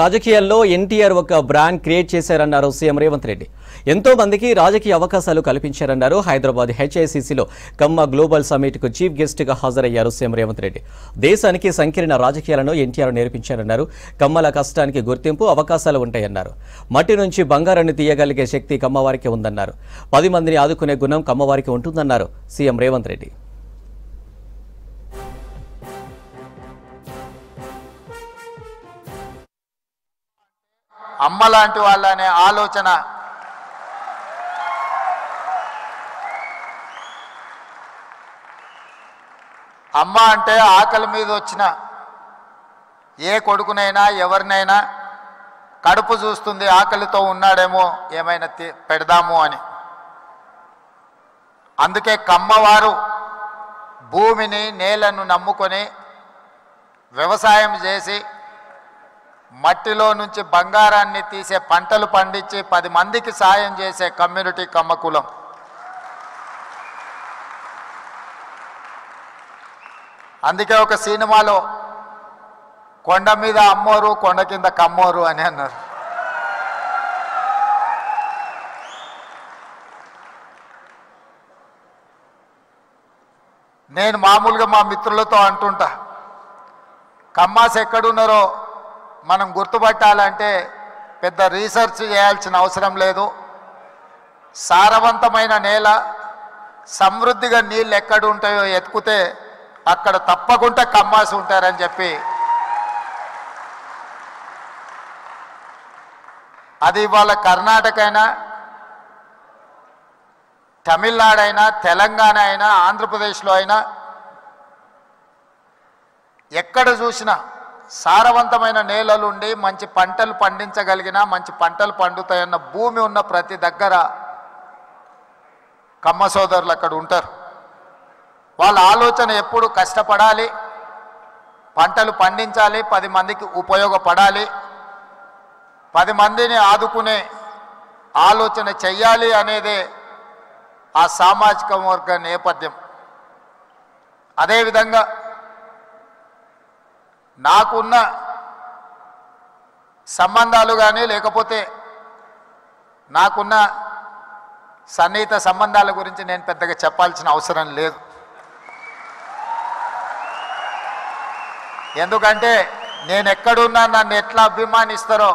రాజకీయాల్లో ఎన్టీఆర్ ఒక brand create చేశారన్నారు సీఎం రేవంత్ రెడ్డి. ఎంతో మందికి రాజకీయ అవకాశాలు కల్పించారన్నారు. హైదరాబాద్ హెచ్ఐసిసిలో కమ్మ గ్లోబల్ సమ్మిట్కు చీఫ్ గెస్ట్గా హాజరయ్యారు సీఎం రేవంత్ రెడ్డి. దేశానికి సంకీర్ణ రాజకీయాలను ఎన్టీఆర్ నేర్పించారన్నారు. కమ్మల కష్టానికి గుర్తింపు, అవకాశాలు ఉంటాయన్నారు. మట్టి నుంచి బంగారాన్ని తీయగలిగే శక్తి కమ్మవారికి ఉందన్నారు. 10 మందిని ఆదుకునే గుణం కమ్మవారికి ఉంటుందన్నారు సీఎం రేవంత్ రెడ్డి. అమ్మ లాంటి వాళ్ళనే ఆలోచన అమ్మ అంటే ఆకలి మీద వచ్చిన ఏ కొడుకునైనా ఎవరినైనా కడుపు చూస్తుంది, ఆకలితో ఉన్నాడేమో ఏమైనా పెడదాము అని. అందుకే కమ్మవారు భూమిని నేలను నమ్ముకొని వ్యవసాయం చేసి మట్టిలో నుంచి బంగారాన్ని తీసే పంటలు పండించి 10 మందికి సాయం చేసే కమ్యూనిటీ కమ్మ కులం. అందుకే ఒక సినిమాలో కొండ మీద అమ్మోరు కొండ కింద కమ్మోరు అని అన్నారు. నేను మామూలుగా మా మిత్రులతో అంటుంటా, కమ్మాస్ ఎక్కడున్నారో మనం గుర్తుపట్టాలంటే పెద్ద రీసెర్చ్ చేయాల్సిన అవసరం లేదు. సారవంతమైన నేల, సమృద్ధిగా నీళ్ళు ఎక్కడ ఉంటాయో ఎత్తుకుతే అక్కడ తప్పకుండా కమ్మాసి ఉంటారని చెప్పి, అది ఇవాళ కర్ణాటక అయినా, తమిళనాడు అయినా, తెలంగాణ అయినా, ఆంధ్రప్రదేశ్లో అయినా ఎక్కడ చూసినా సారవంతమైన నేలలుండి మంచి పంటలు పండించగలిగిన, మంచి పంటలు పండుతాయన్న భూమి ఉన్న ప్రతి దగ్గర కమ్మ సోదరులు అక్కడ ఉంటారు. వాళ్ళ ఆలోచన ఎప్పుడు కష్టపడాలి, పంటలు పండించాలి, 10 మందికి ఉపయోగపడాలి, 10 మందిని ఆదుకునే ఆలోచన చెయ్యాలి అనేదే ఆ సామాజిక వర్గ నేపథ్యం. అదేవిధంగా నాకున్న సంబంధాలు కానీ, లేకపోతే నాకున్న సన్నిహిత సంబంధాల గురించి నేను పెద్దగా చెప్పాల్సిన అవసరం లేదు. ఎందుకంటే నేను ఎక్కడున్నా నన్ను ఎట్లా అభిమానిస్తారో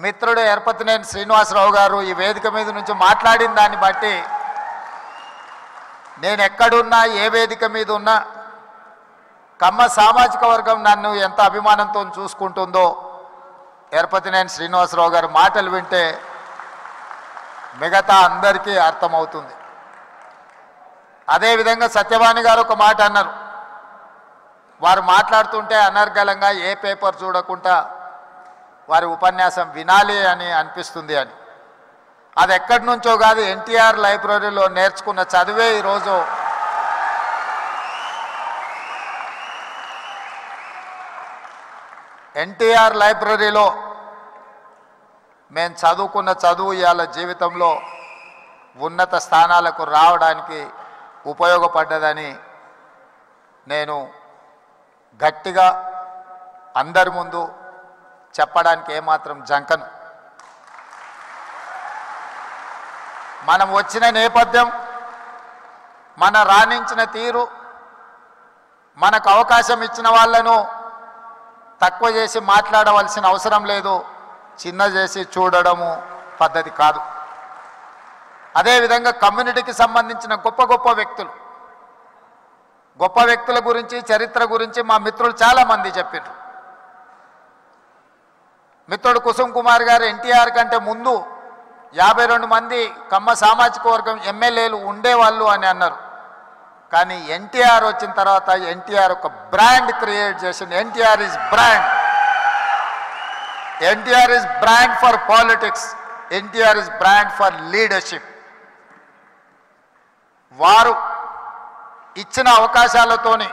మిత్రుడు ఎర్పతినేని శ్రీనివాసరావు గారు ఈ వేదిక మీద నుంచి మాట్లాడిన దాన్ని బట్టి, నేను ఎక్కడున్నా ఏ వేదిక మీద ఉన్నా కమ్మ సామాజిక వర్గం నన్ను ఎంత అభిమానంతో చూసుకుంటుందో ఎర్పతినేని శ్రీనివాసరావు గారి మాటలు వింటే మిగతా అందరికీ అర్థమవుతుంది. అదేవిధంగా సత్యవాణి గారు ఒక మాట అన్నారు. వారు మాట్లాడుతుంటే అనర్గళంగా ఏ పేపర్ చూడకుండా వారి ఉపన్యాసం వినాలి అని అనిపిస్తుంది అని. అది ఎక్కడి నుంచో కాదు, ఎన్టీఆర్ లైబ్రరీలో నేర్చుకున్న చదివే ఈరోజు ఎన్టీఆర్ లైబ్రరీలో మేము చదువుకున్న చదువు ఇవాళ జీవితంలో ఉన్నత స్థానాలకు రావడానికి ఉపయోగపడ్డదని నేను గట్టిగా అందరి ముందు చెప్పడానికి ఏమాత్రం జంకను. మనం వచ్చిన నేపథ్యం, మన రాణించిన తీరు, మనకు అవకాశం ఇచ్చిన వాళ్ళను తక్కువ చేసి మాట్లాడవలసిన అవసరం లేదు, చిన్న చేసి చూడడము పద్ధతి కాదు. అదేవిధంగా కమ్యూనిటీకి సంబంధించిన గొప్ప గొప్ప వ్యక్తుల గురించి, చరిత్ర గురించి మా మిత్రులు చాలామంది చెప్పారు. మిత్రుడు కుసుమ్ కుమార్ గారు ఎన్టీఆర్ కంటే ముందు 52 మంది కమ్మ సామాజిక వర్గం ఎమ్మెల్యేలు ఉండేవాళ్ళు అని అన్నారు. కానీ ఎన్టీఆర్ వచ్చిన తర్వాత ఎన్టీఆర్ ఒక బ్రాండ్ క్రియేట్ చేసింది. NTR is brand. NTR is brand for politics. NTR is brand for leadership. వారు ఇచ్చిన అవకాశాలతోని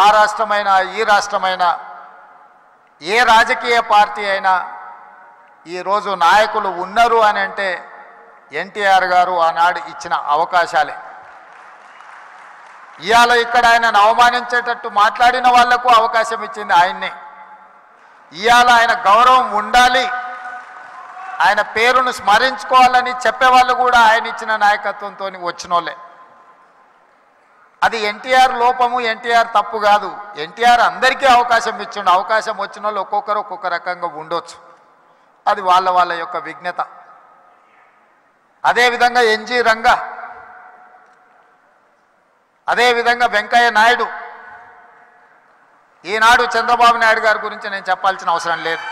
ఆ రాష్ట్రమైనా, ఈ రాష్ట్రమైనా, ఏ రాజకీయ పార్టీ అయినా ఈరోజు నాయకులు ఉన్నారు అని అంటే ఎన్టీఆర్ గారు ఆనాడు ఇచ్చిన అవకాశాలే. ఇవాళ ఇక్కడ ఆయనను అవమానించేటట్టు మాట్లాడిన వాళ్లకు అవకాశం ఇచ్చింది ఆయన్నే. ఇవాళ ఆయన గౌరవం ఉండాలి, ఆయన పేరును స్మరించుకోవాలని చెప్పేవాళ్ళు కూడా ఆయన ఇచ్చిన నాయకత్వంతో వచ్చిన వాళ్ళే. అది ఎన్టీఆర్ లోపము, ఎన్టీఆర్ తప్పు కాదు. ఎన్టీఆర్ అందరికీ అవకాశం ఇచ్చిండు. అవకాశం వచ్చిన వాళ్ళు ఒక్కొక్కరు ఒక్కొక్క రకంగా ఉండొచ్చు, అది వాళ్ళ వాళ్ళ యొక్క విజ్ఞత. అదేవిధంగా ఎన్జి రంగా, అదేవిధంగా వెంకయ్య నాయుడు. ఈనాడు చంద్రబాబు నాయుడు గారి గురించి నేను చెప్పాల్సిన అవసరం లేదు.